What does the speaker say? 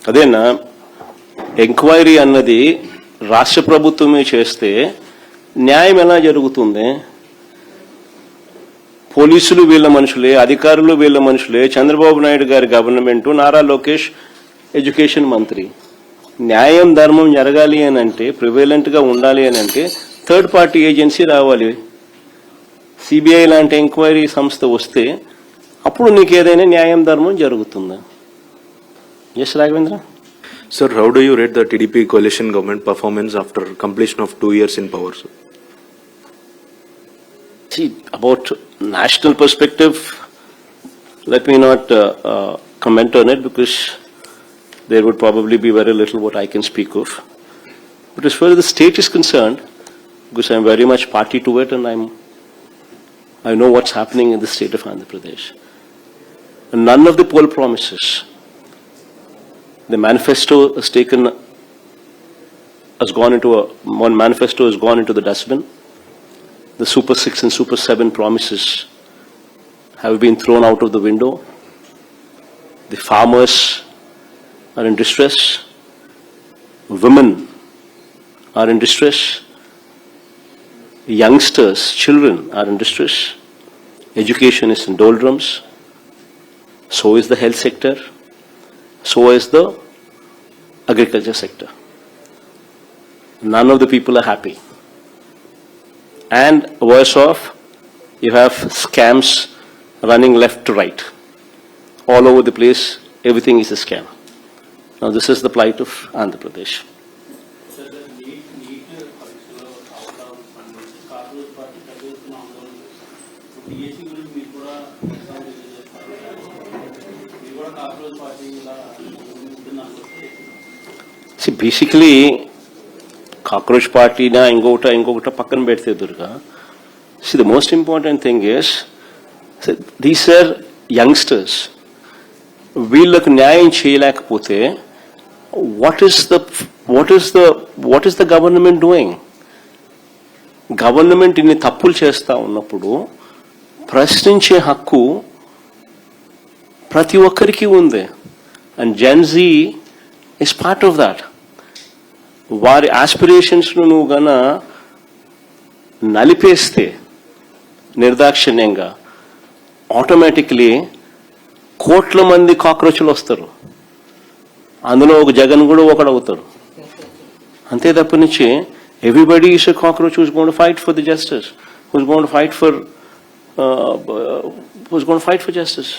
అదేనా ఎంక్వైరీ అన్నది రాష్ట్ర ప్రభుత్వమే చేస్తే న్యాయం ఎలా జరుగుతుంది? పోలీసులు వీళ్ళ మనుషులే, అధికారులు వీళ్ళ మనుషులే, చంద్రబాబు నాయుడు గారి గవర్నమెంట్, నారా లోకేష్ ఎడ్యుకేషన్ మంత్రి. న్యాయం ధర్మం జరగాలి అని అంటే, ప్రివేలెంట్ గా ఉండాలి అని అంటే థర్డ్ పార్టీ ఏజెన్సీ రావాలి. సిబిఐ లాంటి ఎంక్వైరీ సంస్థ వస్తే అప్పుడు నీకు ఏదైనా న్యాయం ధర్మం జరుగుతుందా? S Raghavendra. Sir, how do you rate the TDP coalition government performance after completion of 2 years in power, sir? See, about national perspective, let me not comment on it because there would probably be very little what I can speak of. But as far as the state is concerned, because I'm very much party to it and I know what's happening in the state of Andhra Pradesh. And none of the poll promises, the manifesto one manifesto has gone into the dustbin. The Super 6 and Super 7 promises have been thrown out of the window. The farmers are in distress. Women are in distress. Youngsters, children are in distress. Education is in doldrums. So is the health sector. So is the agriculture sector. None of the people are happy. And worse off, you have scams running left to right. All over the place, everything is a scam. Now this is the plight of Andhra Pradesh. See, basically, cockroach party na ingokta pakkan bedthe durga. See, the most important thing is, these are youngsters. Veellaku nyayam cheyalekapothe, what is the government doing? Government inni tappulu chesta unnappudu ప్రశ్నించే హక్కు ప్రతి ఒక్కరికి ఉంది. And Gen Z is part of that. వారి ఆస్పిరేషన్స్ను నువ్వు గన నలిపేస్తే నిర్దాక్షిణ్యంగా ఆటోమేటిక్లీ కోట్ల మంది కాక్రోచ్లు వస్తారు. అందులో ఒక జగన్ కూడా ఒకడవుతాడు. అంతే తప్పనిచ్చి everybody is a cockroach who's going to fight for the justice, who's going to fight for justice.